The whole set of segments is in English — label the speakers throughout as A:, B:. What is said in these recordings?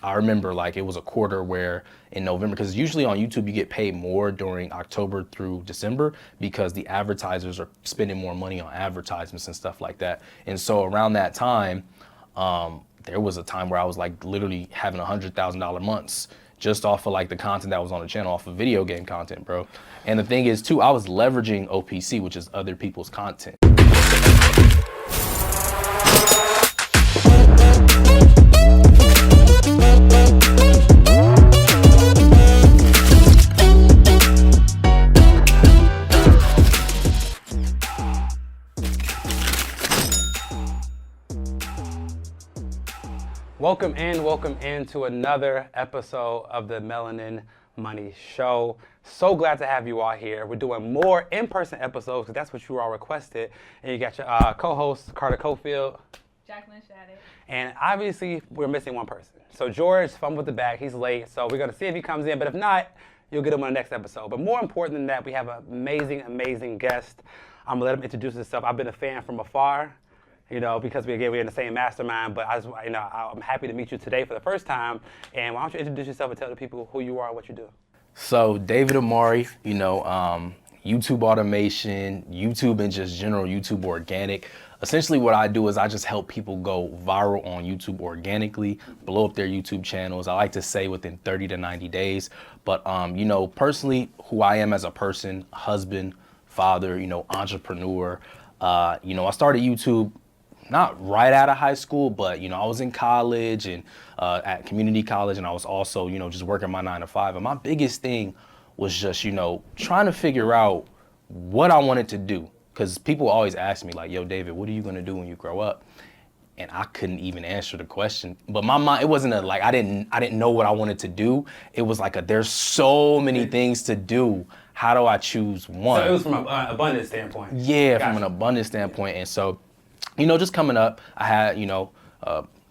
A: I remember like it was a quarter where in November, because usually on YouTube you get paid more during October through December because the advertisers are spending more money on advertisements and stuff like that. And so around that time, there was a time where I was like literally having $100,000 months just off of like the content that was on the channel, off of video game content, bro. And the thing is too, I was leveraging OPC, which is other people's content.
B: Welcome in to another episode of the Melanin Money Show. So glad to have you all here. We're doing more in-person episodes because that's what you all requested. And you got your co-hosts, Carter Cofield,
C: Jacqueline Shadid.
B: And obviously we're missing one person. So George fumbled the bag, he's late. So we're gonna see if he comes in, but if not, you'll get him on the next episode. But more important than that, we have an amazing guest. I'm gonna let him introduce himself. I've been a fan from afar. You know, because we're in the same mastermind, but I'm happy to meet you today for the first time. And why don't you introduce yourself and tell the people who you are and what you do?
A: So David Omari, YouTube automation, YouTube and just general YouTube organic. Essentially what I do is I just help people go viral on YouTube organically, blow up their YouTube channels. I like to say within 30 to 90 days. But, personally, who I am as a person, husband, father, entrepreneur, I started YouTube not right out of high school, but, I was in college and at community college, and I was also, just working my 9 to 5. And my biggest thing was just, trying to figure out what I wanted to do. Because people always ask me like, yo, David, what are you going to do when you grow up? And I couldn't even answer the question. But my mind, it wasn't I didn't know what I wanted to do. It was like there's so many things to do. How do I choose one?
B: So it was from an abundance standpoint.
A: Yeah, from an abundance standpoint. And so, just coming up, I had,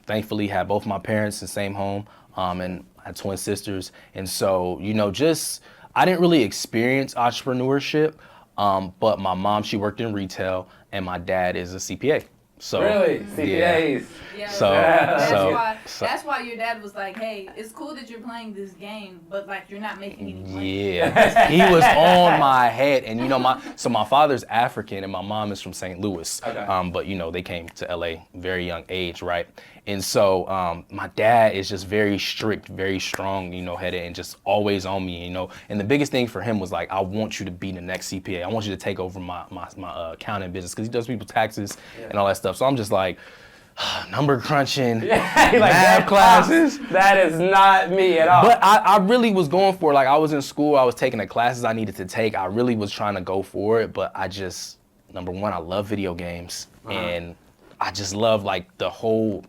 A: thankfully had both my parents in the same home, and I had twin sisters. And so, I didn't really experience entrepreneurship, but my mom, she worked in retail, and my dad is a CPA. So,
B: really? CPAs?
C: Yeah.
A: That's
C: why your dad was like, hey, it's cool that you're playing this game, but like you're not making any money.
A: Yeah, he was on my head. And my father's African and my mom is from St. Louis.
B: Okay.
A: But they came to LA very young age, right? And so my dad is just very strict, very strong, headed, and just always on me, And the biggest thing for him was like, I want you to be the next CPA. I want you to take over my accounting business, because he does people's taxes and all that stuff. So I'm just like, number crunching, math classes.
B: That is not me at all.
A: But I really was going for it. Like, I was in school, I was taking the classes I needed to take. I really was trying to go for it, but I just, number one, I love video games. And I just love like the whole,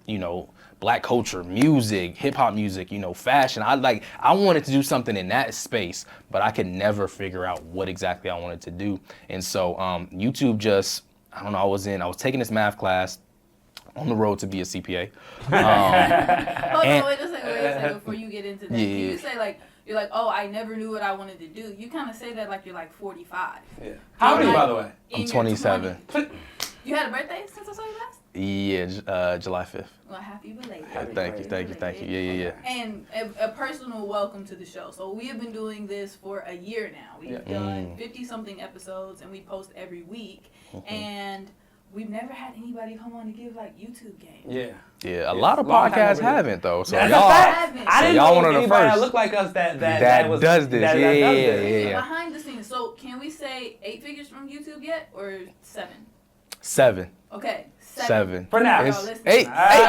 A: Black culture, music, hip hop music, fashion. I wanted to do something in that space, but I could never figure out what exactly I wanted to do. And so YouTube just, I was taking this math class on the road to be a CPA.
C: Wait a second, before you get into that. Can you say you're like, oh, I never knew what I wanted to do. You kind of say that like you're like 45.
B: Yeah. How old are you, by the way?
A: I'm 27.
C: You had a birthday since I saw you last?
A: Yeah, July 5th.
C: Well, happy belated.
A: Thank you. Yeah.
C: And a personal welcome to the show. So we have been doing this for a year now. We've done 50-something episodes, and we post every week. And we've never had anybody come on to give like YouTube games.
A: Yeah, a lot of podcasts haven't though. So
B: that's
A: y'all,
B: I didn't
A: know
B: anybody
A: the first
B: that look like us that
A: does this. Yeah.
C: Behind the scenes. So can we say 8 figures from YouTube yet, or 7?
A: 7.
C: Okay.
A: 7.
B: For now.
A: It's 8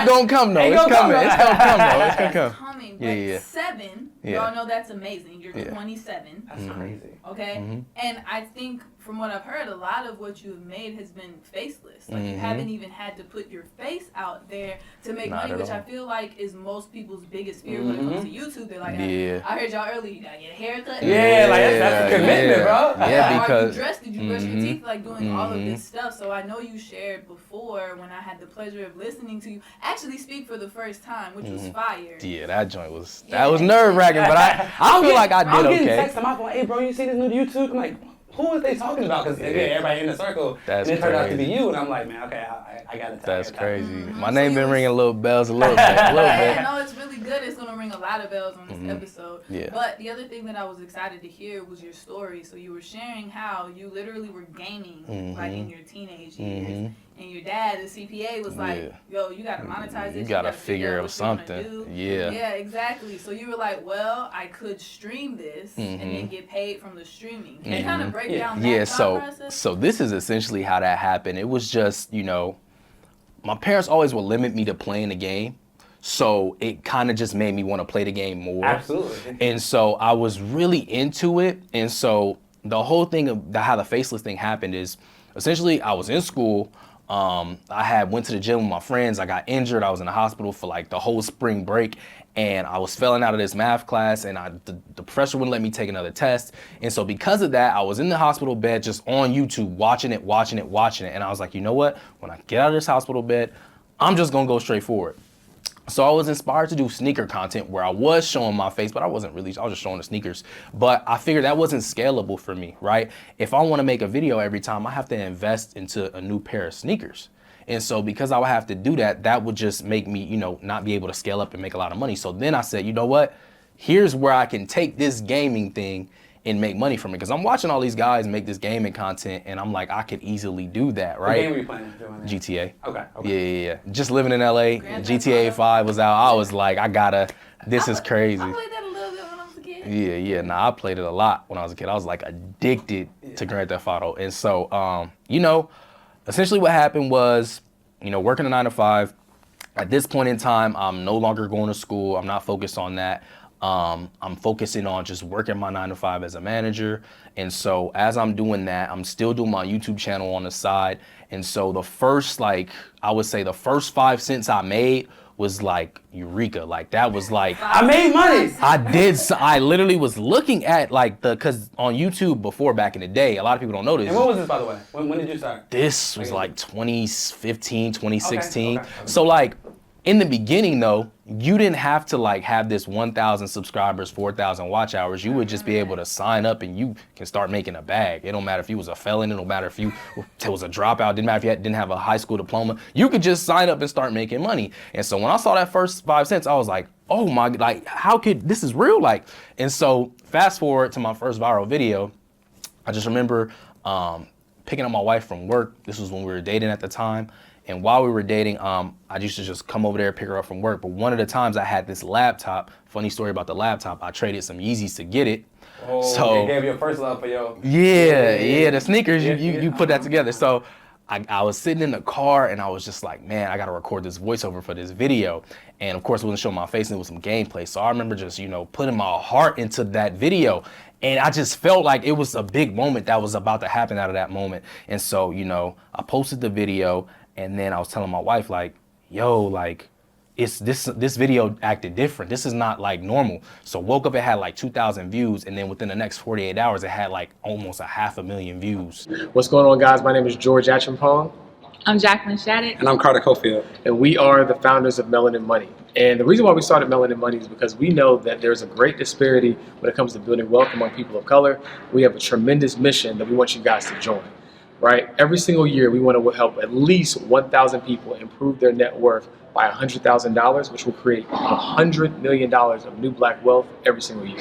A: gonna come though. It's coming. It's gonna come.
C: Coming. But 7. Y'all know that's amazing. You're 27.
B: That's crazy.
C: Okay. And I think from what I've heard, a lot of what you've made has been faceless. Like you haven't even had to put your face out there to make money, which I feel like is most people's biggest fear when it comes to YouTube. They're like, I heard y'all earlier, you gotta get a haircut.
B: That's a commitment, bro.
A: Yeah, because
C: are you dressed? Did you brush your teeth? Like doing all of this stuff. So I know you shared before when I had the pleasure of listening to you actually speak for the first time, which was fire.
A: Yeah, that joint was nerve wracking, but I feel like I did okay.
B: I'm getting texts on my phone, hey bro, you see this new YouTube? I'm like, who is they talking about? Because again, everybody in the circle,
A: That's
B: and it turned out to
A: crazy.
B: be you, and I'm like, man, okay, I got to tell.
A: That's crazy. My
C: So
A: name
C: you
A: been
C: was-
A: ringing little bells a little bit.
C: Yeah, no, it's really good. It's gonna ring a lot of bells on this episode.
A: Yeah.
C: But the other thing that I was excited to hear was your story. So you were sharing how you literally were gaming like in your teenage years, and your dad, the CPA, was like, "Yo, you gotta monetize this.
A: You gotta
C: out
A: figure out
C: what you're gonna
A: something."
C: do."
A: Yeah.
C: Yeah, exactly. So you were like, "Well, I could stream this and then get paid from the streaming." Can you kind of break down that
A: Yeah,
C: thought process?
A: so this is essentially how that happened. It was just, my parents always would limit me to playing the game. So it kind of just made me want to play the game more.
B: Absolutely.
A: And so I was really into it. And so the whole thing of how the faceless thing happened is essentially I was in school. I went to the gym with my friends. I got injured. I was in the hospital for like the whole spring break. And I was failing out of this math class, and the professor wouldn't let me take another test. And so because of that, I was in the hospital bed just on YouTube, watching it. And I was like, you know what? When I get out of this hospital bed, I'm just gonna go straight forward. So I was inspired to do sneaker content where I was showing my face, but I was just showing the sneakers. But I figured that wasn't scalable for me, right? If I want to make a video every time, I have to invest into a new pair of sneakers. And so because I would have to do that, that would just make me, not be able to scale up and make a lot of money. So then I said, you know what? Here's where I can take this gaming thing and make money from it. Because I'm watching all these guys make this gaming content, and I'm like, I could easily do that, right?
B: What game were you playing doing that?
A: GTA.
B: Okay.
A: Yeah. Just living in LA, GTA 5 was out. I was like, this is crazy.
C: I played that a little bit when I was a kid.
A: Yeah. Nah, I played it a lot when I was a kid. I was like addicted to Grand Theft Auto. And so, essentially what happened was, working a 9-to-5. At this point in time, I'm no longer going to school. I'm not focused on that. I'm focusing on just working my 9-to-5 as a manager. And so as I'm doing that, I'm still doing my YouTube channel on the side. And so the first, I would say the first 5 cents I made was like eureka. Like that was like,
B: I made money.
A: I literally was looking at cause on YouTube before back in the day, a lot of people don't know this.
B: And when was this, by the way? When did you start?
A: This was like 2015, 2016.
B: Okay.
A: So in the beginning though, you didn't have to have this 1,000 subscribers, 4,000 watch hours. You would just be able to sign up and you can start making a bag. It don't matter if you was a felon. It don't matter if you was a dropout. Didn't matter if you didn't have a high school diploma. You could just sign up and start making money. And so when I saw that first 5 cents, I was like, oh my, how could, this is real? And so fast forward to my first viral video, I just remember picking up my wife from work. This was when we were dating at the time. And while we were dating, I used to just come over there, pick her up from work. But one of the times I had this laptop, funny story about the laptop, I traded some Yeezys to get it.
B: Oh,
A: so
B: you gave your first love for your...
A: Yeah, the sneakers, you put that together. So I was sitting in the car and I was just like, man, I gotta record this voiceover for this video. And of course, it wasn't showing my face and it was some gameplay. So I remember just, putting my heart into that video. And I just felt like it was a big moment that was about to happen out of that moment. And so, I posted the video. And then I was telling my wife, it's this video acted different. This is not normal. So woke up, it had 2,000 views. And then within the next 48 hours, it had almost 500,000 views.
D: What's going on, guys? My name is George Achampong.
E: I'm Jacqueline Shattuck.
B: And I'm Carter Cofield.
D: And we are the founders of Melanin Money. And the reason why we started Melanin Money is because we know that there's a great disparity when it comes to building wealth among people of color. We have a tremendous mission that we want you guys to join. Right? Every single year, we want to help at least 1,000 people improve their net worth by $100,000, which will create $100 million of new black wealth every single year.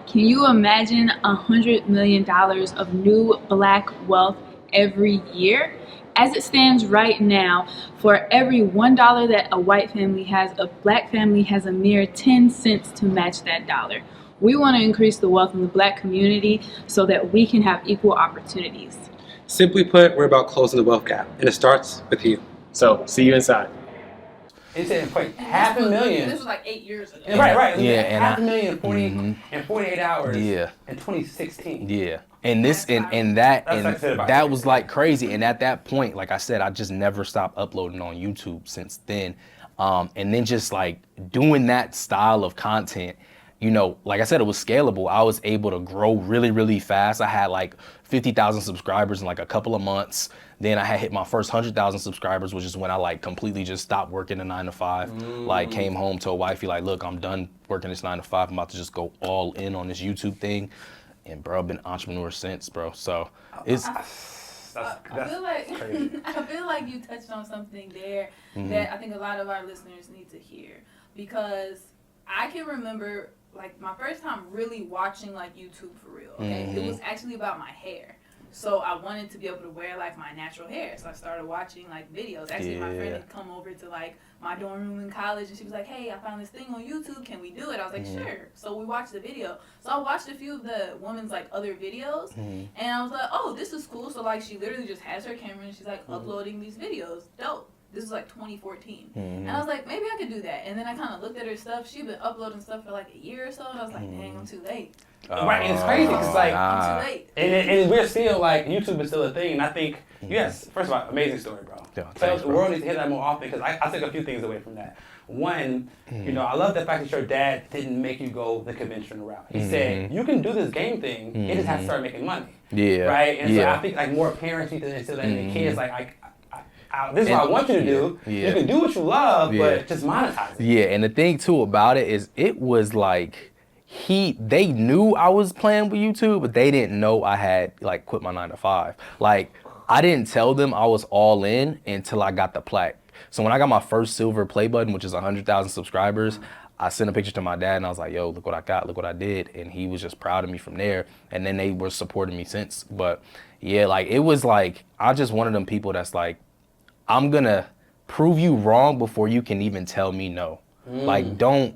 E: Can you imagine $100 million of new black wealth every year? As it stands right now, for every $1 that a white family has, a black family has a mere 10 cents to match that dollar. We want to increase the wealth in the black community so that we can have equal opportunities.
B: Simply put, we're about closing the wealth gap, and it starts with you.
D: So, see you inside.
B: It said, wait,
C: This
B: $500,000.
C: was 8 years ago.
B: Right.
A: Yeah, and
B: $500,000 in 48 hours.
A: Yeah.
B: In 2016.
A: Yeah. And this and that
B: That's
A: was crazy. And at that point, like I said, I just never stopped uploading on YouTube since then. And then just doing that style of content, like I said, it was scalable. I was able to grow really, really fast. I had 50,000 subscribers in a couple of months. Then I had hit my first 100,000 subscribers, which is when I completely just stopped working the 9-to-5. Came home to a wifey, look, I'm done working this 9-to-5. I'm about to just go all in on this YouTube thing. And bro, I've been an entrepreneur since, bro. So it's
C: I feel like I feel like you touched on something there that I think a lot of our listeners need to hear, because I can remember like my first time really watching like YouTube for real. Okay, it was actually about my hair. So I wanted to be able to wear like my natural hair. So I started watching like videos. Actually, my friend had come over to like my dorm room in college, and she was like, "Hey, I found this thing on YouTube. Can we do it?" I was like, "Sure." So we watched the video. So I watched a few of the woman's like other videos, and I was like, "Oh, this is cool." So like she literally just has her camera and she's like uploading these videos. Dope. This was like 2014. And I was like, maybe I could do that. And then I kind of looked at her stuff. She'd been uploading stuff for like a year or so. And I was like, dang, I'm too late.
B: Right, and it's crazy because like,
C: I'm too late.
B: and we're still like, YouTube is still a thing. And I think, yes, first of all, amazing story, bro.
A: Yeah,
B: Tell
A: thanks,
B: the world needs to hear that more often, because I took a few things away from that. One, you know, I love the fact that your dad didn't make you go the conventional route. He said, you can do this game thing, you just have to start making money.
A: Yeah.
B: Right? And so
A: Yeah.
B: I think like more parents need to instill that in the kids, like, this is what I want you to do.
A: Yeah.
B: You can do what you love,
A: Yeah.
B: but just monetize it.
A: Yeah, and the thing too about it is it was like they knew I was playing with YouTube, but they didn't know I had like quit my 9 to 5. Like I didn't tell them I was all in until I got the plaque. So when I got my first silver play button, which is 100,000 subscribers, I sent a picture to my dad and I was like, yo, look what I got, look what I did. And he was just proud of me from there. And then they were supporting me since. But yeah, like it was like, I just one of them people that's like, I'm gonna prove you wrong before you can even tell me no. Like I don't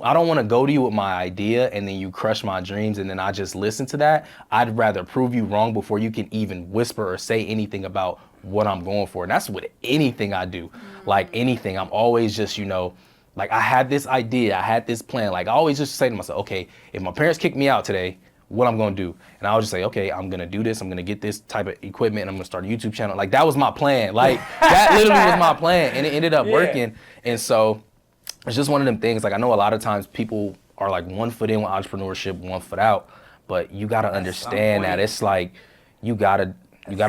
A: want to go to you with my idea and then you crush my dreams and then I just listen to that. I'd rather prove you wrong before you can even whisper or say anything about what I'm going for. And that's with anything I do. Like anything, I'm always just, you know, like I had this idea, I had this plan. Like I always just say to myself, okay, if my parents kick me out today, what I'm gonna do. And I would just say, okay, I'm gonna do this, I'm gonna get this type of equipment, and I'm gonna start a YouTube channel. Like that was my plan. Like that literally was my plan, and it ended up working. And so it's just one of them things. Like I know a lot of times people are like 1 foot in with entrepreneurship, 1 foot out, but you gotta understand that it's like you gotta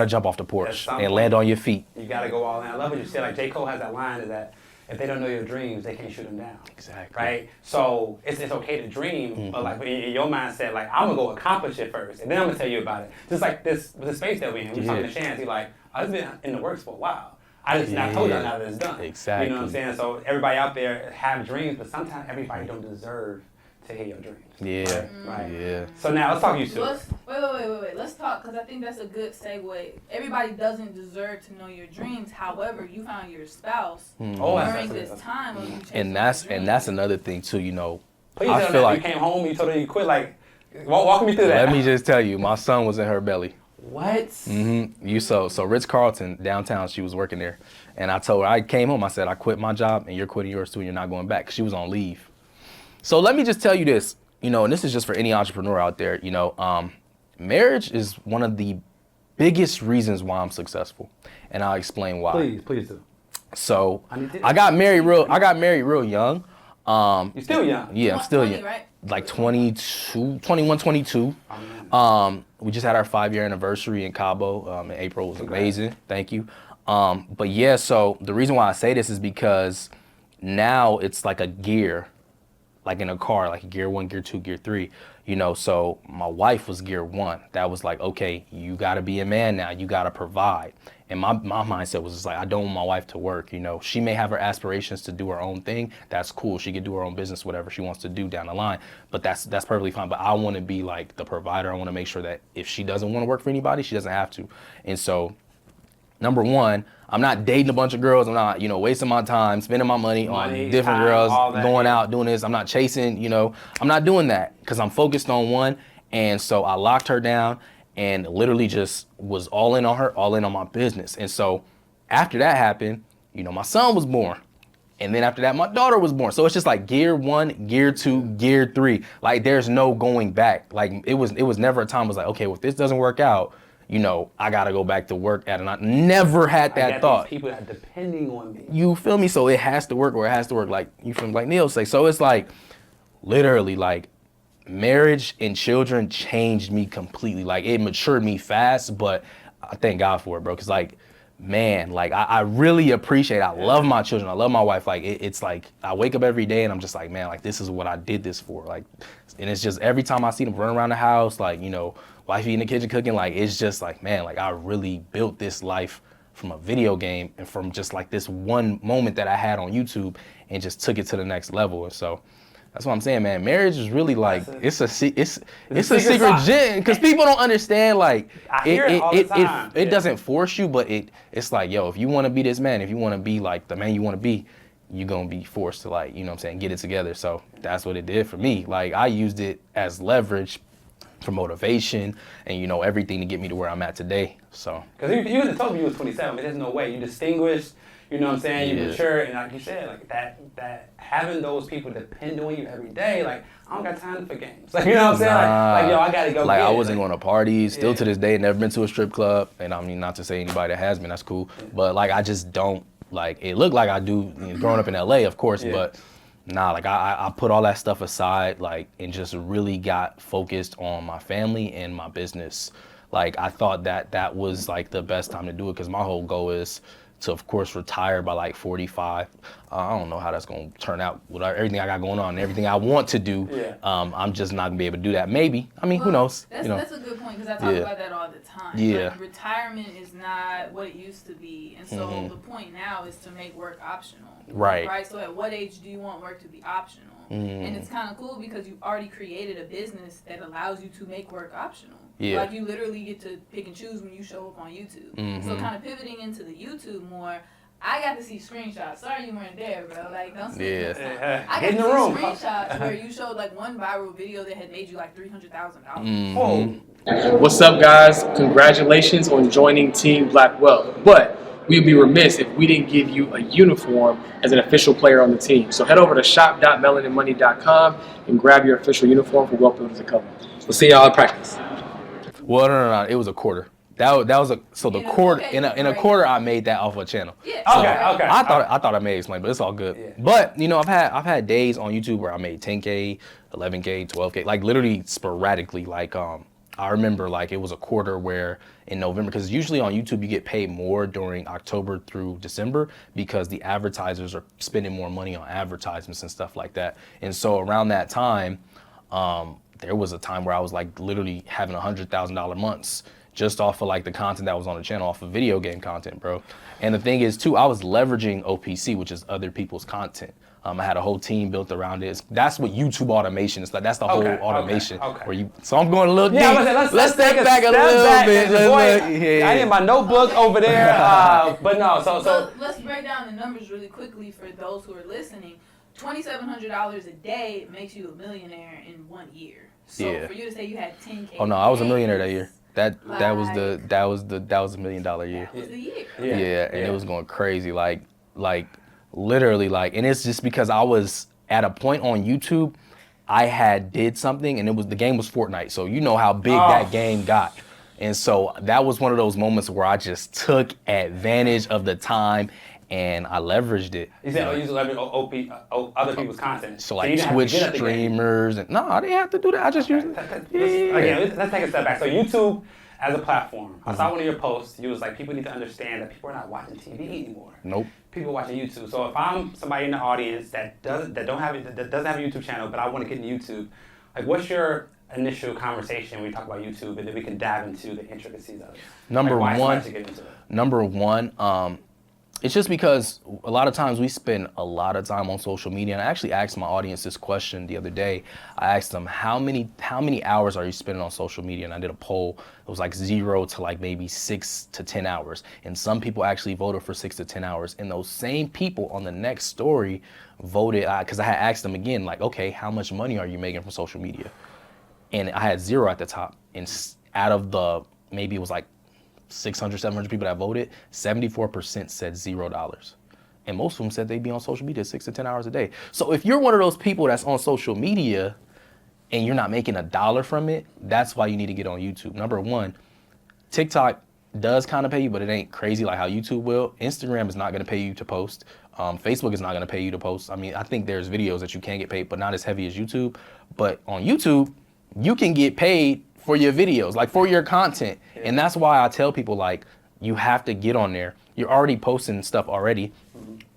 A: jump off the porch and land on your feet.
B: You gotta go all in. I love what you said. Like J. Cole has that line that if they don't know your dreams, they can't shoot them down.
A: Exactly.
B: Right? So it's okay to dream, but like in your mindset, like I'm gonna go accomplish it first, and then I'm gonna tell you about it. Just like this space that we in. We talking to Chance, he's like, I've been in the works for a while. I just not told y'all now that it's done.
A: Exactly.
B: You know what I'm saying? So everybody out there have dreams, but sometimes everybody don't deserve to hear your dreams.
A: Yeah.
B: Right.
A: Yeah.
B: So now let's talk YouTube.
C: Wait. Let's talk, because I think that's a good segue. Everybody doesn't deserve to know your dreams. However, you found your spouse during this time of you chasing
A: And that's another thing too, you know.
B: Please
A: I
B: tell
A: feel
B: them
A: like
B: you came home, you told her you quit. Like, walk me through that.
A: let me just tell you, my son was in her belly.
B: What?
A: So Ritz Carlton downtown, she was working there, and I told her, I came home, I said, I quit my job and you're quitting yours too and you're not going back, 'cause she was on leave. So let me just tell you this, you know, and this is just for any entrepreneur out there, you know, marriage is one of the biggest reasons why I'm successful, and I'll explain why.
B: Please do.
A: So I got married real young.
B: You're still young.
A: Yeah, I'm still
C: 20,
A: young.
C: right?
A: Like 22. We just had our 5-year anniversary in Cabo in April. It was amazing. Thank you. But yeah, so the reason why I say this is because now it's like a gear, like in a car, like gear 1, gear 2, gear 3, you know. So my wife was gear 1. That was like, okay, you got to be a man now. You got to provide. And my mindset was just like, I don't want my wife to work, you know. She may have her aspirations to do her own thing. That's cool. She could do her own business, whatever she wants to do down the line. But that's perfectly fine. But I want to be like the provider. I want to make sure that if she doesn't want to work for anybody, she doesn't have to. And so, number one, I'm not dating a bunch of girls. I'm not, you know, wasting my time, spending my money on different girls, going out, doing this. I'm not chasing, you know. I'm not doing that because I'm focused on one. And so I locked her down and literally just was all in on her, all in on my business. And so after that happened, you know, my son was born. And then after that, my daughter was born. So it's just like gear 1, gear 2, gear 3. Like there's no going back. Like it was never a time I was like, okay, well, if this doesn't work out, you know, I gotta go back to work at it. I never had that thought.
B: These people that are depending on me.
A: You feel me? So it has to work, or it has to work, like you feel me, like Neil say. So it's like literally like marriage and children changed me completely. Like it matured me fast, but I thank God for it, bro. Cause like man, like I really appreciate, I love my children, I love my wife. Like it's like I wake up every day and I'm just like, man, like this is what I did this for. Like, and it's just every time I see them run around the house, like, you know, wifey in the kitchen cooking, like it's just like, man, like I really built this life from a video game and from just like this one moment that I had on YouTube and just took it to the next level. And so that's what I'm saying, man. Marriage is really like it's a secret gem because people don't understand. Like
B: I hear it all the time.
A: It doesn't force you, but it's like, yo, if you want to be this man, if you want to be like the man you want to be, you're gonna be forced to, like, you know what I'm saying, get it together. So that's what it did for me. Like I used it as leverage for motivation and, you know, everything to get me to where I'm at today. So
B: because you would have told me you was 27, but there's no way. You distinguished. You know what I'm saying? You
A: Yeah.
B: mature, and like you said, like that having those people depend on you every day. Like I don't got time for games. Like, you know what I'm saying? Like yo, I gotta go.
A: Like
B: get
A: I
B: it.
A: wasn't going to parties. Still
B: Yeah.
A: to this day, never been to a strip club. And I mean, not to say anybody that has been, that's cool. But like I just don't, like, it looked like I do, you know, growing up in LA, of course.
B: Yeah.
A: But nah, like I put all that stuff aside, like, and just really got focused on my family and my business. Like I thought that was like the best time to do it because my whole goal is to, of course, retire by like 45. I don't know how that's gonna turn out with everything I got going on and everything I want to do.
B: Yeah.
A: I'm just not gonna be able to do that. Maybe. I mean, who knows?
C: That's,
A: You know.
C: that's a good point because I talk
A: Yeah.
C: about that all the time.
A: Yeah.
C: Like, retirement is not what it used to be. And so the point now is to make work optional.
A: Right.
C: Right? So at what age do you want work to be optional? And it's kind of cool because you've already created a business that allows you to make work optional.
A: Yeah.
C: Like you literally get to pick and choose when you show up on YouTube. So kind of pivoting into the YouTube more, I got to see screenshots. Sorry you weren't there, bro. Like, don't say
A: Yeah.
C: that. I
B: Get in
C: got
B: the
C: to
B: room.
C: see screenshots where you showed like one viral video that had made you like $300,000.
B: Oh,
D: What's up, guys? Congratulations on joining Team Black Wealth. But we'd be remiss if we didn't give you a uniform as an official player on the team. So head over to shop.melaninmoney.com and grab your official uniform for Wealth Builders Academy.
B: we'll see y'all at practice.
A: Well, no. It was a quarter. That was a so the
C: In a-
A: quarter
C: okay,
A: in a
C: right.
A: quarter I made that off a channel.
C: Yeah.
A: So
B: Okay.
A: I thought I made it explain, but it's all good.
B: Yeah.
A: But you know, I've had days on YouTube where I made 10K, 11K, 12K, like literally sporadically. Like I remember like it was a quarter where in November, because usually on YouTube you get paid more during October through December because the advertisers are spending more money on advertisements and stuff like that. And so around that time, there was a time where I was like literally having $100,000 months just off of like the content that was on the channel, off of video game content, bro. And the thing is too, I was leveraging OPC, which is other people's content. I had a whole team built around it. That's what YouTube automation is like. That's the whole automation.
B: Okay.
A: Where you. So I'm going a little deep.
B: Let's
A: step
B: take
A: back a little bit.
B: I need my notebook over there. But no,
C: So let's break down the numbers really quickly for those who are listening. $2,700 a day makes you a millionaire in 1 year. So
A: Yeah.
C: for you to say you had 10K.
A: Oh no, I was a millionaire that year. That was
C: Like-
A: $1 million year.
C: That was the year.
A: Yeah, and it was going crazy, like literally, like, and it's just because I was at a point on YouTube, I had did something, and the game was Fortnite, so you know how big that game got, and so that was one of those moments where I just took advantage of the time and I leveraged it.
B: You said you leverage other people's content.
A: So
B: you
A: like
B: didn't have to
A: Twitch
B: get at the game.
A: streamers, and no, I didn't have to do that. I just used it.
B: Again, let's take a step back. So YouTube as a platform, I saw one of your posts. You was like, people need to understand that people are not watching TV anymore.
A: Nope.
B: People watching YouTube. So if I'm somebody in the audience that doesn't have a YouTube channel, but I want to get into YouTube, like, what's your initial conversation when we talk about YouTube, and then we can dive into the intricacies of it?
A: Number
B: Like, why
A: one,
B: somebody should get into it?
A: Number one, it's just because a lot of times we spend a lot of time on social media, and I actually asked my audience this question the other day. I asked them, how many hours are you spending on social media? And I did a poll. It was like 0 to like maybe 6 to 10 hours. And some people actually voted for 6 to 10 hours. And those same people on the next story voted, because I had asked them again, like, okay, how much money are you making from social media? And I had 0 at the top. And out of the, maybe it was like 600, 700 people that voted, 74% said $0. And most of them said they'd be on social media 6 to 10 hours a day. So if you're one of those people that's on social media and you're not making $1 from it, that's why you need to get on YouTube. Number one, TikTok does kind of pay you, but it ain't crazy like how YouTube will. Instagram is not going to pay you to post. Facebook is not going to pay you to post. I mean, I think there's videos that you can get paid, but not as heavy as YouTube. But on YouTube, you can get paid for your videos, like for your content. And that's why I tell people, like, You have to get on there. You're already posting stuff already.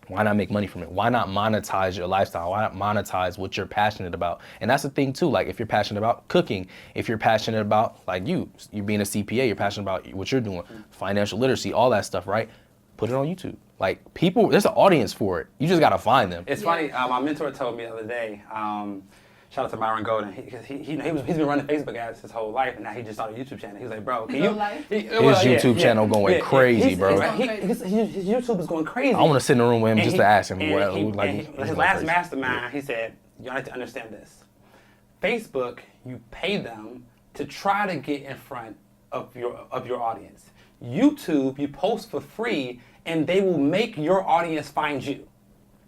A: Why not make money from it? Why not monetize your lifestyle? Why not monetize what you're passionate about? And that's the thing too, like if you're passionate about cooking, if you're passionate about, like you're being a CPA, you're passionate about what you're doing, financial literacy, all that stuff, right? Put it on YouTube. Like people, there's an audience for it. You just gotta find them.
B: It's funny, my mentor told me the other day, shout out to Myron Golden. He's been running Facebook ads his whole life, and now he just started a YouTube channel. He's like, bro, can you?
A: His YouTube channel going crazy, bro.
B: His YouTube is going crazy.
A: I want to sit in the room with him
B: And
A: just
B: he-
A: to ask him.
B: his last mastermind, he said, y'all need to understand this. Facebook, you pay them to try to get in front of your audience. YouTube, you post for free, and they will make your audience find you.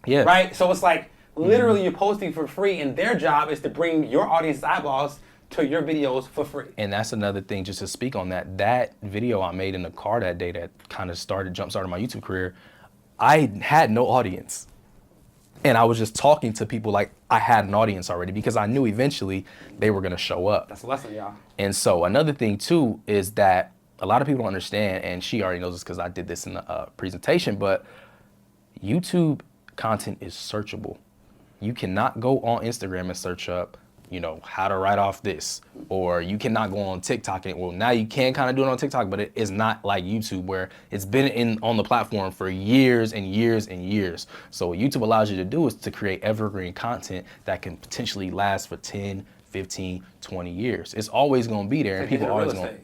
A: Yeah.
B: Right? So it's like, literally, you're posting for free, and their job is to bring your audience eyeballs to your videos for free.
A: And that's another thing, just to speak on that. That video I made in the car that day that kind of jump-started my YouTube career, I had no audience. And I was just talking to people like I had an audience already because I knew eventually they were going to show up.
B: That's a lesson, y'all.
A: And so another thing, too, is that a lot of people don't understand, and she already knows this because I did this in the presentation, but YouTube content is searchable. You cannot go on Instagram and search up, how to write off this, or you cannot go on TikTok. Well, now you can kind of do it on TikTok, but it is not like YouTube where it's been on the platform for years and years and years. So what YouTube allows you to do is to create evergreen content that can potentially last for 10, 15, 20 years. It's always going to be there, and people are always going to.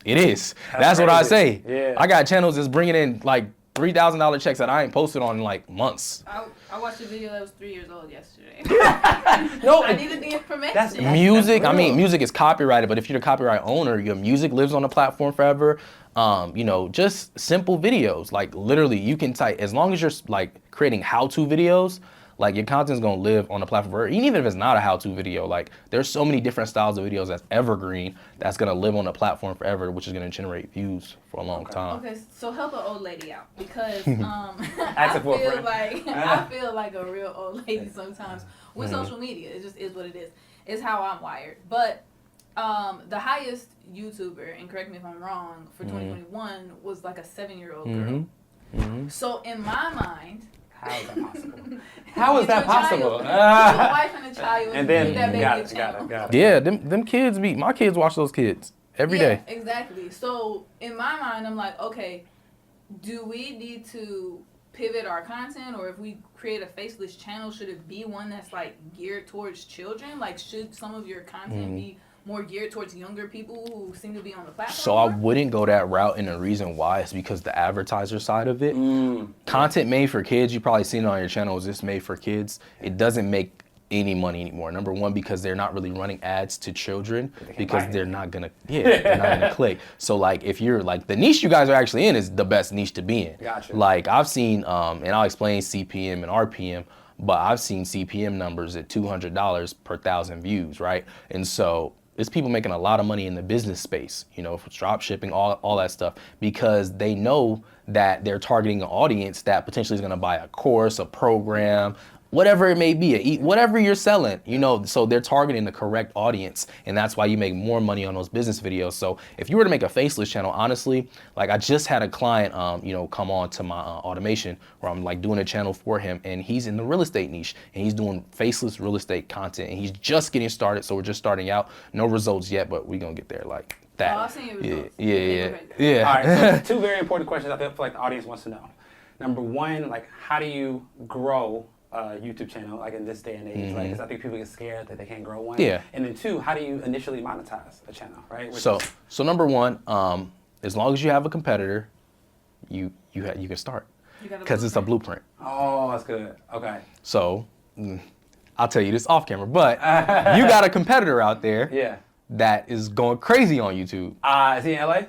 A: It is. That's what I say.
B: Yeah.
A: I got channels that's bringing in like $3,000 checks that I ain't posted on in like months.
C: I watched a video that was 3 years old yesterday.
B: No,
C: I needed the information.
B: That's
A: Music, I mean,
B: real.
A: music is copyrighted, but if you're the copyright owner, your music lives on the platform forever. Just simple videos. Like literally, you can type, as long as you're like creating how-to videos, like your content's gonna live on the platform forever. Even if it's not a how-to video, like there's so many different styles of videos that's evergreen that's gonna live on the platform forever, which is gonna generate views for a long time.
C: Okay, so help an old lady out because
B: Ask
C: I
B: her for a
C: feel
B: friend.
C: like I feel like a real old lady sometimes with social media. It just is what it is. It's how I'm wired. But the highest YouTuber, and correct me if I'm wrong, for 2021 was like a 7-year-old girl. So in my mind,
B: How is that possible? How is that
C: Get your
B: possible?
C: child, a wife and a child,
B: And then
C: give that baby a
B: got
C: channel.
B: it.
A: Yeah, them kids my kids watch those kids every day.
C: Exactly. So in my mind, I'm like, okay, do we need to pivot our content, or if we create a faceless channel, should it be one that's like geared towards children? Like, should some of your content be more geared towards younger people who seem to be on the platform?
A: So I
C: more?
A: wouldn't go that route, and the reason why is because the advertiser side of it. Content made for kids, you probably seen it on your channel, is this made for kids? It doesn't make any money anymore. Number one, because they're not really running ads to children because they're not gonna click. So like if you're like the niche you guys are actually in is the best niche to be in.
B: Gotcha.
A: Like I've seen, and I'll explain CPM and RPM, but I've seen CPM numbers at $200 per 1,000 views, right? And so there's people making a lot of money in the business space, for drop shipping, all that stuff, because they know that they're targeting an audience that potentially is gonna buy a course, a program, whatever it may be, whatever you're selling, so they're targeting the correct audience, and that's why you make more money on those business videos. So if you were to make a faceless channel, honestly, like I just had a client, come on to my automation where I'm like doing a channel for him, and he's in the real estate niche, and he's doing faceless real estate content, and he's just getting started, so we're just starting out, no results yet, but we're gonna get there like that.
C: Oh, I've seen your results.
A: Yeah.
B: All right, so two very important questions I feel like the audience wants to know. Number one, like how do you grow a YouTube channel like in this day and age? Like, 'cause I think people get scared that they can't grow one.
A: Yeah.
B: And then two, how do you initially monetize a channel, right?
A: So number one, as long as you have a competitor, you can start because it's a blueprint.
B: Oh, that's good. Okay.
A: So I'll tell you this off camera, but you got a competitor out there
B: Yeah.
A: that is going crazy on YouTube.
B: Is he in LA?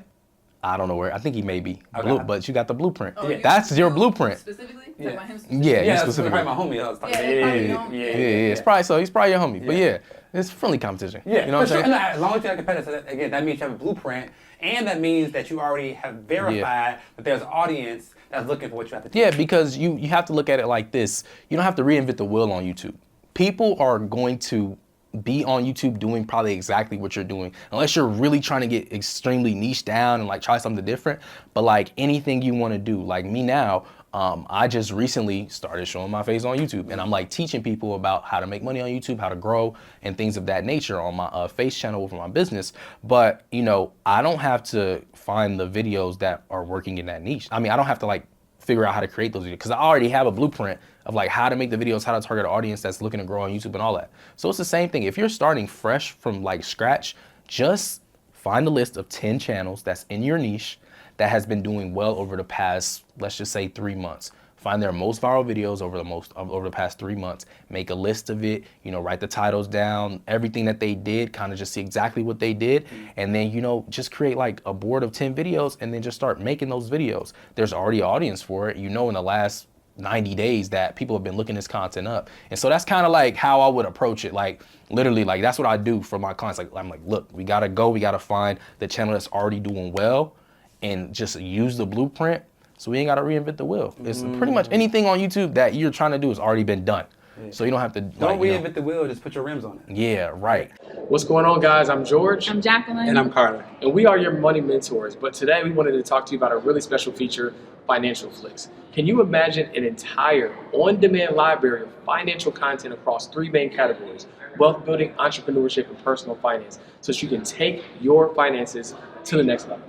A: I don't know where. I think he may be,
B: Okay.
A: but you got the blueprint.
C: Oh,
B: Yeah.
A: That's your blueprint.
C: Specifically?
B: Yeah.
C: About him specifically?
A: Yeah,
B: that's
A: specifically.
B: probably my homie. I was talking
C: Yeah,
B: about.
C: that's probably your homie.
A: Yeah, it's probably so. He's probably your homie, but
B: Yeah.
A: yeah, it's friendly competition.
B: Yeah,
A: you know what
B: for
A: I'm
B: sure.
A: saying?
B: And as long as you have competitors, again, that means you have a blueprint, and that means that you already have verified that there's an audience that's looking for what you have to do.
A: Yeah, because you have to look at it like this. You don't have to reinvent the wheel on YouTube. People are going to be on YouTube doing probably exactly what you're doing, unless you're really trying to get extremely niche down and like try something different. But like anything you want to do, like me now, I just recently started showing my face on YouTube, and I'm like teaching people about how to make money on YouTube, how to grow, and things of that nature on my face channel for my business. But you know, I don't have to find the videos that are working in that niche. I mean, I don't have to like figure out how to create those videos because I already have a blueprint of like how to make the videos, how to target an audience that's looking to grow on YouTube and all that. So it's the same thing. If you're starting fresh from like scratch, just find a list of 10 channels that's in your niche that has been doing well over the past, let's just say 3 months. Find their most viral videos over the past 3 months. Make a list of it, you know, write the titles down, everything that they did, kind of just see exactly what they did. And then, you know, just create like a board of 10 videos and then just start making those videos. There's already an audience for it. You know, in the last 90 days that people have been looking this content up. And so that's kind of like how I would approach it. Like literally, like that's what I do for my clients. Like I'm like, look, we gotta find the channel that's already doing well and just use the blueprint. So we ain't gotta reinvent the wheel. It's pretty much anything on YouTube that you're trying to do has already been done. So you don't have to
B: Don't reinvent the wheel, just put your rims on it.
A: Yeah, right.
D: What's going on, guys? I'm George.
E: I'm Jacqueline.
B: And I'm Carter.
D: And we are your money mentors. But today we wanted to talk to you about a really special feature, Financial Flicks. Can you imagine an entire on-demand library of financial content across 3 main categories: wealth building, entrepreneurship, and personal finance, so that you can take your finances to the next level?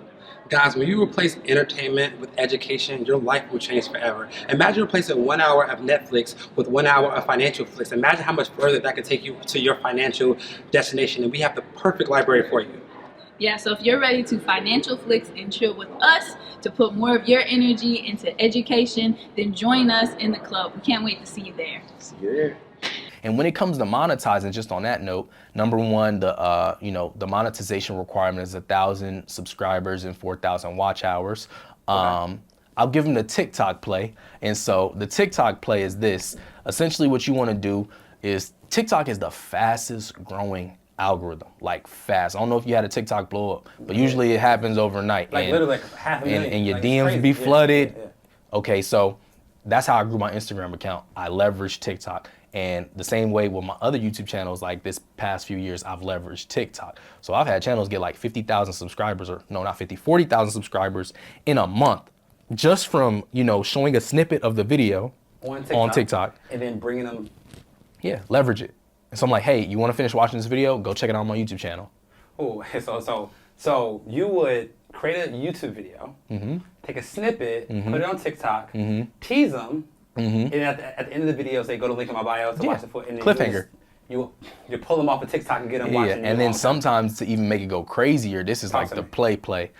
B: Guys, when you replace entertainment with education, your life will change forever. Imagine replacing 1 hour of Netflix with 1 hour of Financial Flicks. Imagine how much further that could take you to your financial destination. And we have the perfect library for you.
E: Yeah, so if you're ready to financial flicks and chill with us to put more of your energy into education, then join us in the club. We can't wait to see you there.
D: See you there.
A: And when it comes to monetizing, just on that note, number one, the monetization requirement is 1,000 subscribers and 4,000 watch hours. I'll give them the TikTok play. And so the TikTok play is this. Essentially what you want to do is, TikTok is the fastest growing algorithm, like fast. I don't know if you had a TikTok blow up, but usually it happens overnight.
B: Like literally like 500,000.
A: And your
B: like,
A: DMs be flooded.
B: Yeah.
A: Okay, so that's how I grew my Instagram account. I leveraged TikTok. And the same way with my other YouTube channels, like this past few years, I've leveraged TikTok. So I've had channels get like 50,000 subscribers, or no, not 50, 40,000 subscribers in a month, just from, you know, showing a snippet of the video on TikTok.
B: And then bringing them.
A: Yeah, leverage it. And so I'm like, hey, you want to finish watching this video? Go check it out on my YouTube channel.
B: Oh, so you would create a YouTube video, take a snippet, put it on TikTok, tease them, and at the end of the video, say, go to link in my bio to watch the full.
A: Cliffhanger.
B: You pull them off of TikTok and get them watching.
A: And then sometimes to even make it go crazier, this is like the play.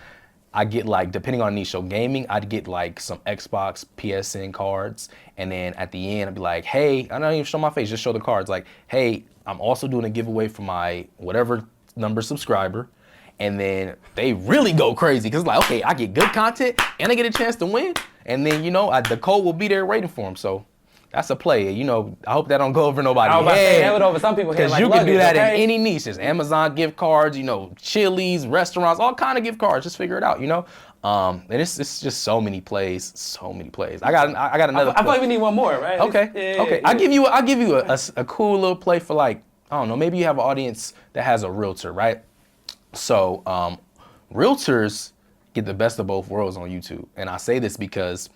A: I get like, depending on niche, so gaming, I'd get like some Xbox, PSN cards. And then at the end, I'd be like, hey, I don't even show my face, just show the cards. Like, hey, I'm also doing a giveaway for my whatever number subscriber. And then they really go crazy because like, okay, I get good content and I get a chance to win. And then, you know, the code will be there waiting for them. So that's a play. You know, I hope that don't go over nobody's head.
B: I was about to say, that would over some people's head.
A: Because you can do that in any niche. There's Amazon gift cards, you know, Chili's, restaurants, all kind of gift cards. Just figure it out, you know. And it's just so many plays. I got another.
B: I feel like we need one more, right?
A: Okay.
B: Yeah.
A: I'll give you a cool little play for like, I don't know, maybe you have an audience that has a realtor, right? So realtors get the best of both worlds on YouTube. And I say this because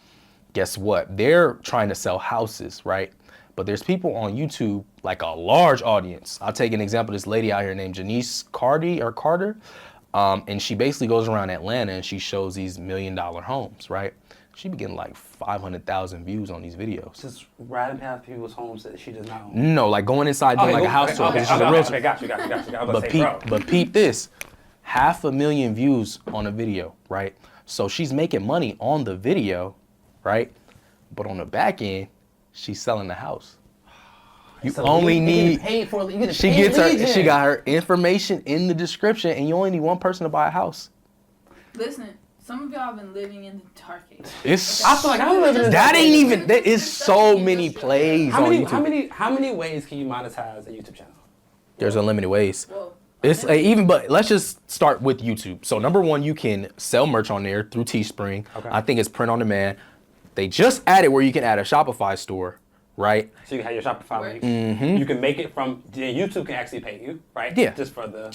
A: guess what? They're trying to sell houses, right? But there's people on YouTube, like a large audience. I'll take an example of this lady out here named Janice Carter. And she basically goes around Atlanta and she shows these $1 million homes, right? She be getting like 500,000 views on these videos.
B: Just riding past people's homes that she does not own.
A: No, like going inside doing like a house tour. She's a realtor.
B: Okay, got you.
A: But peep this, 500,000 views on a video, right? So she's making money on the video, right? But on the back end, she's selling the house. You only need. She got her information in the description, and you only need one person to buy a house.
C: Listen, some of y'all have been living in the dark ages.
B: I feel like I'm living in
A: that ain't even. There is so many plays on YouTube.
B: How many ways can you monetize a YouTube channel?
A: There's unlimited ways.
C: Well,
A: But let's just start with YouTube. So number one, you can sell merch on there through Teespring.
B: Okay.
A: I think it's print on demand. They just added where you can add a Shopify store. right?
B: So you can have your Shopify link.
A: Mm-hmm.
B: You can make it from, YouTube can actually pay you, right?
A: Yeah.
B: Just for the...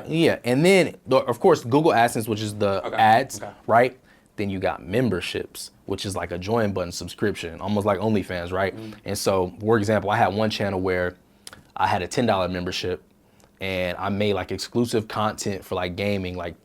A: Yeah. And then, of course, Google AdSense, which is the ads, right? Then you got memberships, which is like a join button subscription, almost like OnlyFans, right? And so, for example, I had one channel where I had a $10 membership, and I made like exclusive content for like gaming, like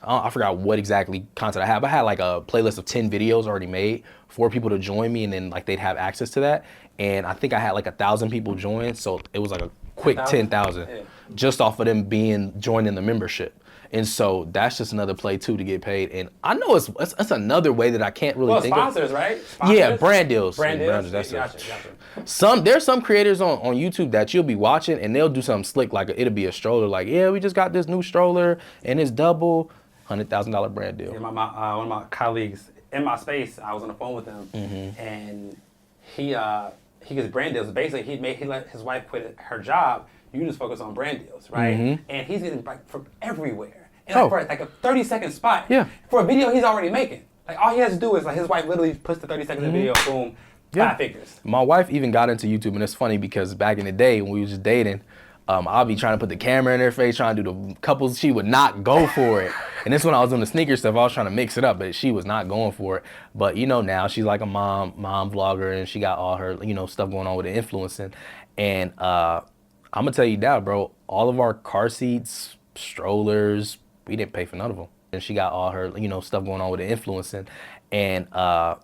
A: I forgot what exactly content I had, but I had like a playlist of 10 videos already made for people to join me, and then like they'd have access to that. And I think I had like 1,000 people join, so it was like a quick 10,000 just off of them joining the membership. And so that's just another play too to get paid. And I know it's another way that I can't really think
B: sponsors,
A: of.
B: right? Sponsors?
A: Yeah, brand deals.
B: Brand deals.
A: That's
B: Gotcha.
A: There's some creators on YouTube that you'll be watching and they'll do something slick, like it'll be a stroller, like, yeah, we just got this new stroller and it's double $100,000 brand deal.
B: Yeah, one of my colleagues in my space, I was on the phone with him, and he gets brand deals. Basically, he let his wife quit her job. You just focus on brand deals, right? And he's getting like from everywhere. And for like a 30-second spot, for a video he's already making. Like all he has to do is like his wife literally puts the 30 seconds of the video, boom, 5 figures.
A: My wife even got into YouTube, and it's funny because back in the day when we was just dating, I'll be trying to put the camera in her face, trying to do the couples. She would not go for it. And this when I was doing the sneaker stuff, I was trying to mix it up, but she was not going for it. But now she's like a mom vlogger, and she got all her stuff going on with the influencing. And I'm gonna tell you now, bro, all of our car seats, strollers, we didn't pay for none of them. And she got all her stuff going on with the influencing. And I'm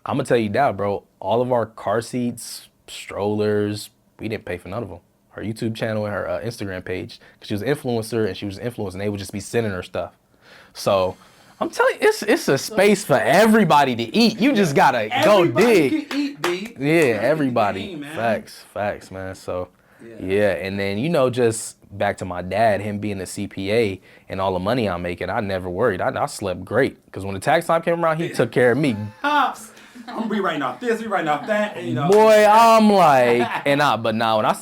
A: gonna tell you now, bro, all of our car seats, strollers, we didn't pay for none of them. Her YouTube channel and her Instagram page, because she was an influencer and she was influencing, they would just be sending her stuff. So I'm telling you, it's a space for everybody to eat. You just gotta go dig.
B: Can eat, B.
A: Yeah, everybody.
B: Game, man.
A: Facts, man. So yeah, and then just back to my dad, him being the CPA and all the money I'm making, I never worried. I slept great because when the tax time came around, he took care of me.
B: Pops, I'm gonna be writing off this, be writing off that, and
A: Boy, I'm like, but now when I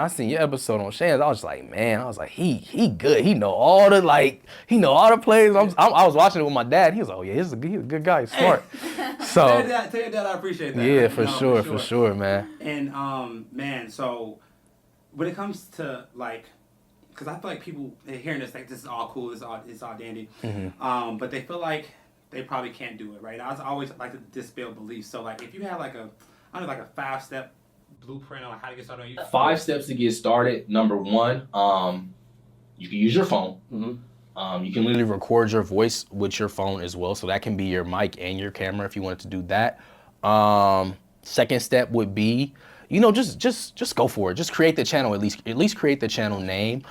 A: seen your episode on Shan's, I was like, man, he good. He know all the plays. I was watching it with my dad. He was like, oh yeah, he's a good guy. He's smart. So
B: tell your dad I appreciate that.
A: Yeah, for sure, man.
B: And man, so when it comes to like, because I feel like people hearing this, like this is all cool, it's all dandy, but they feel like they probably can't do it, right? I always like to dispel beliefs. So like, if you had like a 5-step blueprint on how to get started on YouTube.
A: 5 steps to get started. Number 1, you can use your phone. You can literally record your voice with your phone as well, so that can be your mic and your camera if you wanted to do that. Second step would be, just go for it. Just create the channel, at least create the channel name.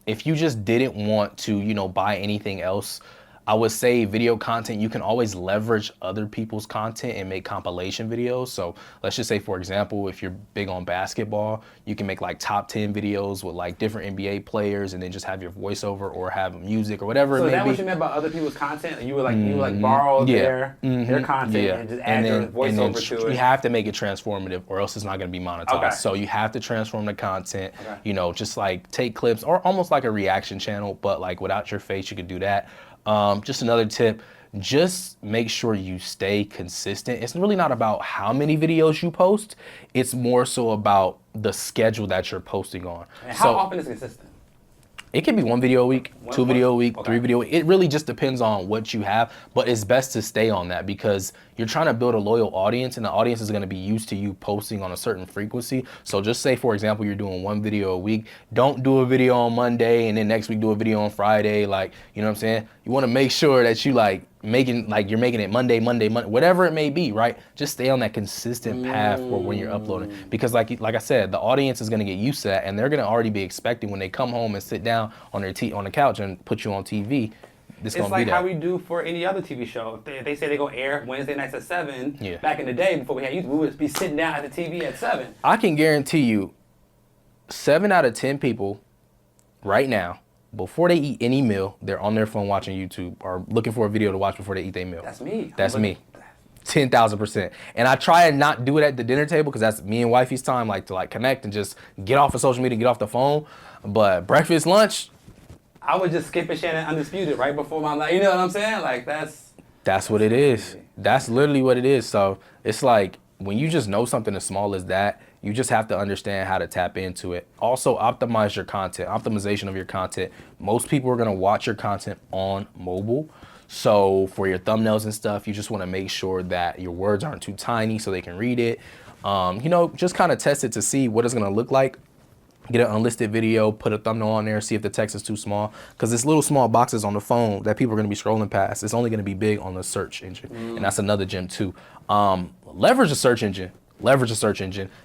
A: If you just didn't want to, buy anything else, I would say video content, you can always leverage other people's content and make compilation videos. So let's just say, for example, if you're big on basketball, you can make like top 10 videos with like different NBA players and then just have your voiceover or have music or whatever it may be.
B: So that what you meant about other people's content? You would borrow their content and just add your voiceover to it?
A: You have to make it transformative or else it's not going to be monetized. Okay. So you have to transform the content, just like take clips or almost like a reaction channel, but like without your face, you could do that. Just another tip, just make sure you stay consistent. It's really not about how many videos you post. It's more so about the schedule that you're posting on.
B: And how often is consistent?
A: It can be 1 video a week, 2 video a week, 3 video a week. It really just depends on what you have, but it's best to stay on that because you're trying to build a loyal audience and the audience is gonna be used to you posting on a certain frequency. So just say, for example, you're doing 1 video a week. Don't do a video on Monday and then next week do a video on Friday. Like, you know what I'm saying? You wanna make sure that you you're making it Monday, whatever it may be, right? Just stay on that consistent path for when you're uploading. Because like I said, the audience is gonna get used to that and they're gonna already be expecting when they come home and sit down on the couch and put you on TV,
B: it's like how we do for any other TV show. If they say they go air Wednesday nights at 7, back in the day before we had YouTube, we would be sitting down at the TV at 7.
A: I can guarantee you 7 out of 10 people right now, before they eat any meal, they're on their phone watching YouTube or looking for a video to watch before they eat their meal.
B: That's me.
A: That's me. 10,000%. And I try and not do it at the dinner table because that's me and wifey's time, to connect and just get off of social media, get off the phone. But breakfast, lunch,
B: I would just skip a Shannon Undisputed right before my, you know what I'm saying? Like that's
A: what it is. That's literally what it is. So it's like, when you just know something as small as that, you just have to understand how to tap into it. Also, optimize your content, optimization of your content. Most people are gonna watch your content on mobile. So for your thumbnails and stuff, you just wanna make sure that your words aren't too tiny so they can read it. Just kind of test it to see what it's gonna look like. Get an unlisted video, put a thumbnail on there, see if the text is too small. Because it's little small boxes on the phone that people are gonna be scrolling past. It's only gonna be big on the search engine. And that's another gem too. Leverage a search engine.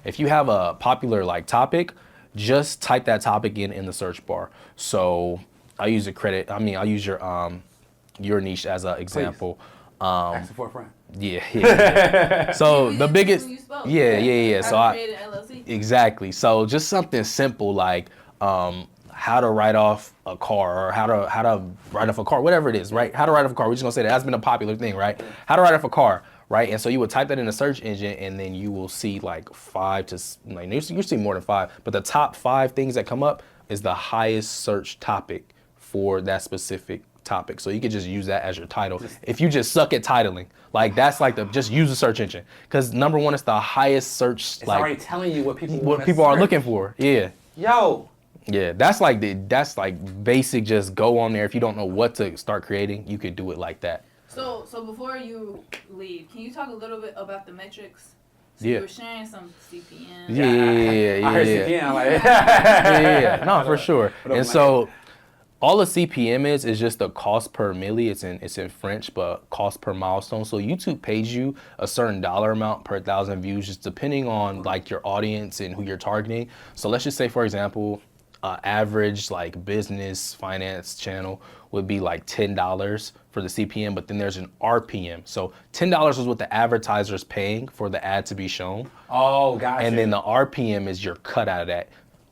A: If you have a popular topic, just type that topic in the search bar. So I use your niche as an example.
B: Ask for a friend.
A: Yeah. So the biggest, yeah. So
C: created LLC.
A: Exactly. So just something simple like how to write off a car, or how to write off a car, whatever it is, right? How to write off a car. We're just gonna say that's been a popular thing, right? How to write off a car, right? And so you would type that in the search engine, and then you will see you see more than 5, but the top 5 things that come up is the highest search topic for that specific topic. So you could just use that as your title. If you just suck at titling, that's just use the search engine, because number 1 is the highest search.
B: It's already telling you what
A: people are looking for. Yeah.
B: Yo.
A: Yeah, that's basic. Just go on there. If you don't know what to start creating, you could do it like that.
C: So before you leave, can you talk a little bit about the metrics? So
A: Yeah.
C: you were sharing some CPM.
A: Yeah.
B: I heard CPM.
A: Yeah. No, for sure. And so all a CPM is just the cost per milli. It's in French, but cost per milestone. So YouTube pays you a certain dollar amount per 1,000 views, just depending on your audience and who you're targeting. So let's just say, for example, average business finance channel would be $10 for the CPM, but then there's an RPM. So $10 is what the advertiser is paying for the ad to be shown.
B: Oh, gotcha.
A: And then the RPM is your cut out of that.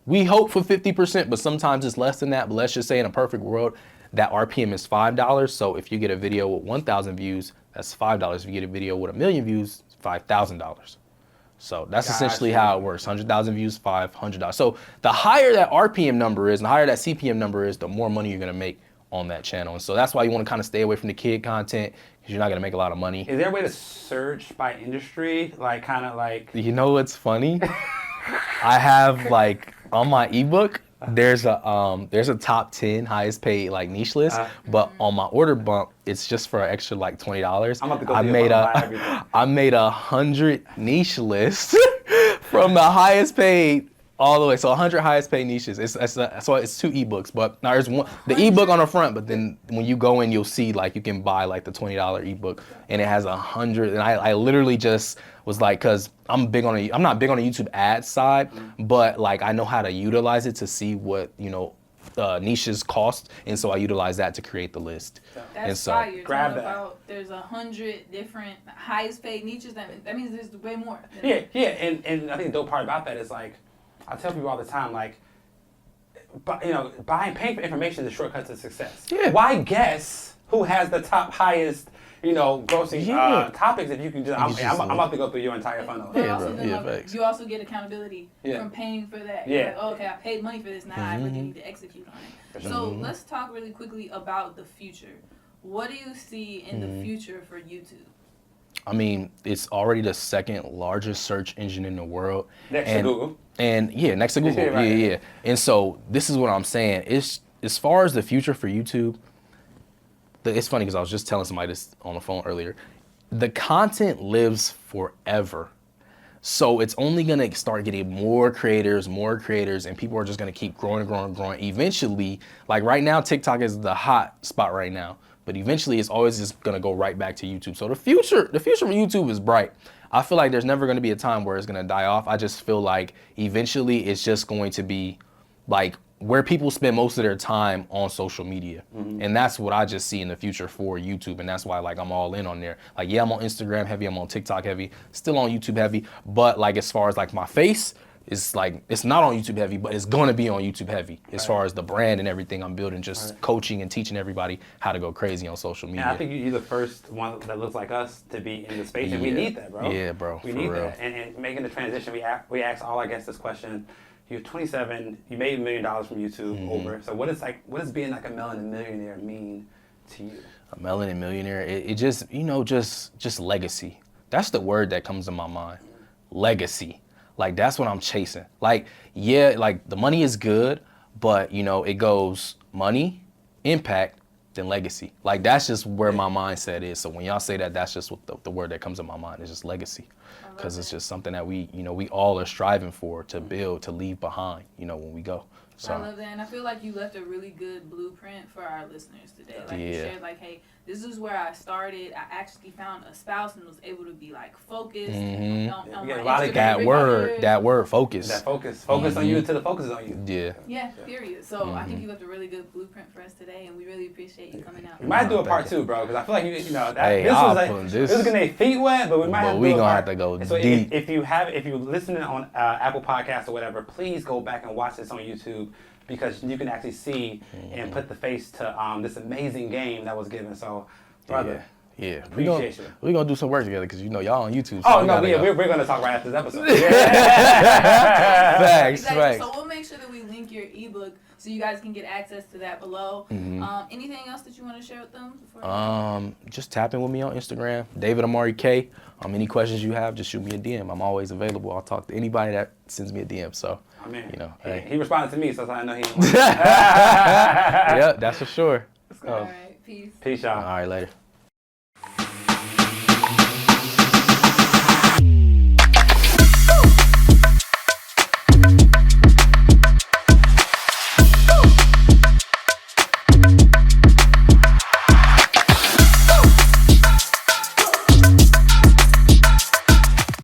A: We hope for 50%, but sometimes it's less than that. But let's just say in a perfect world, that RPM is $5. So if you get a video with 1,000 views, that's $5. If you get a video with 1 million views, $5,000. So that's essentially how it works. 100,000 views, $500. So the higher that RPM number is, and the higher that CPM number is, the more money you're gonna make on that channel. And so that's why you want to kind of stay away from the kid content, because you're not gonna make a lot of money.
B: Is there a way to search by industry,
A: You know what's funny? I have on my ebook, there's a top 10 highest paid niche list, but on my order bump, it's just for an extra $20.
B: I'm about to go
A: I made 100 niche lists from the highest paid all the way. So 100 highest paid niches. So it's 2 ebooks, but now there's one, the ebook on the front, but then when you go in, you'll see you can buy the $20 ebook, and it has 100. And I literally just was cause I'm not big on the YouTube ad side, but I know how to utilize it to see what, niches cost. And so I utilize that to create the list.
C: That's
A: and so
C: fire.
B: Grab that.
C: About there's 100 different highest paid niches. That means there's way more.
B: Yeah. And I think the dope part about that is I tell people all the time, paying for information is a shortcut to success.
A: Yeah.
B: Why guess who has the top highest, grossing topics if you can just, I'm about to go through your entire funnel.
A: Facts.
C: You also get accountability from paying for that.
B: Yeah.
C: You're okay, I paid money for this, now I really need to execute on it. So let's talk really quickly about the future. What do you see in the future for YouTube?
A: I mean, it's already the 2nd largest search engine in the world.
B: Next to Google.
A: And next to Google. Yeah. And so this is what I'm saying. It's as far as the future for YouTube, it's funny because I was just telling somebody this on the phone earlier. The content lives forever. So it's only gonna start getting more creators, and people are just gonna keep growing and growing and growing. Eventually, right now, TikTok is the hot spot right now, but eventually it's always just gonna go right back to YouTube. So the future for YouTube is bright. I feel like there's never gonna be a time where it's gonna die off. I just feel like eventually it's just going to be where people spend most of their time on social media. And that's what I just see in the future for YouTube. And that's why I'm all in on there. I'm on Instagram heavy, I'm on TikTok heavy, still on YouTube heavy. But as far as my face, it's it's not on YouTube heavy, but it's gonna be on YouTube heavy as far as the brand and everything I'm building, just coaching and teaching everybody how to go crazy on social media.
B: And I think you're the first one that looks like us to be in the space, and we need that, bro.
A: Yeah, bro.
B: We need that. And making the transition, we ask all our guests this question. You're 27. You made $1 million from YouTube over. So what does being a Melanin millionaire mean to you?
A: A Melanin millionaire, it just just legacy. That's the word that comes to my mind. legacy. Like, that's what I'm chasing. Like, yeah, like the money is good, but you know, it goes money, impact, then legacy. Like, that's just where my mindset is. So when y'all say that, that's just what the word that comes in my mind is just legacy. Because it's just something that we all are striving for, to build, to leave behind, when we go. So
C: I love that, and I feel like you left a really good blueprint for our listeners today. Like you shared, like, hey, this is where I started. I actually found a spouse and was able to be like focused on my
A: that word, focus.
B: That focus on you until the focus is on you.
C: Yeah, period. So I think you left a really good blueprint for us today, and we really appreciate you coming out.
B: We might do a part 2, bro, because I feel like this was getting their feet wet, but we might have to do a part.
A: Have to go
B: so
A: deep.
B: If you're listening on Apple Podcasts or whatever, please go back and watch this on YouTube, because you can actually see and put the face to this amazing game that was given. So, brother, appreciate you.
A: We're going to do some work together, because y'all on YouTube.
B: So we're going to talk right after this episode.
A: Facts.
C: So we'll make sure that we link your ebook so you guys can get access to that below. Anything else that you want to share with them?
A: Just tap in with me on Instagram, David Omari K. Any questions you have, just shoot me a DM. I'm always available. I'll talk to anybody that sends me a DM. So,
B: he responded to me, so I know he.
A: Yeah, that's for sure.
C: All right, peace.
B: Peace, y'all.
A: All right, later.